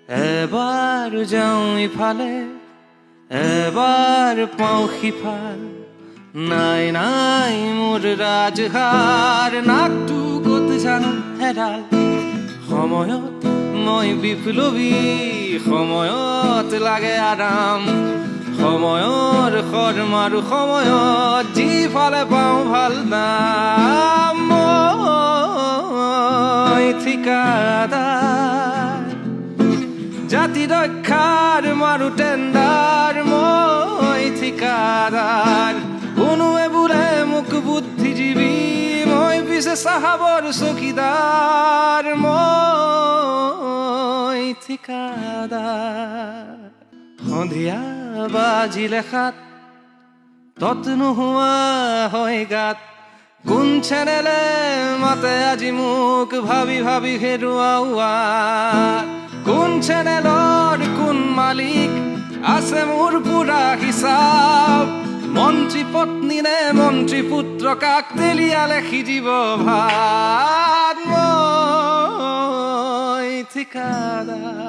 এবাৰ যাওঁ ইফালে এবাৰ পাওঁ সিফাল নাই নাই মোৰ ৰাজহাড় নাকটো ক'ত জানো হেৰাল সময়ত মই বিপ্লৱী সময়ত লাগে আৰাম সময়ৰ খৰ মাৰো সময়ত যিফালে পাওঁ ভাল দাম মই ঠিকাদাৰ জাতি ৰক্ষাৰ মাৰো টেণ্ডাৰ মই ঠিকাদাৰ কোনোৱে বোলে মোক বুদ্ধিজীৱী মই পিছে চাহাবৰ চকীদাৰ মই ঠিকাদাৰ সন্ধিয়া বাজিলে সাত তত নোহোৱা হয় গাত কোন চেনেলে মাতে আজি মোক ভাবি ভাবি হেৰুওৱা কোন চেনেলৰ কোন মালিক আছে মোৰ পুৰা হিচাপ মন্ত্ৰী পত্নী নে মন্ত্ৰী পুত্ৰ কাক তেলিয়ালে সিজিব ভাত মই ঠিকাদাৰ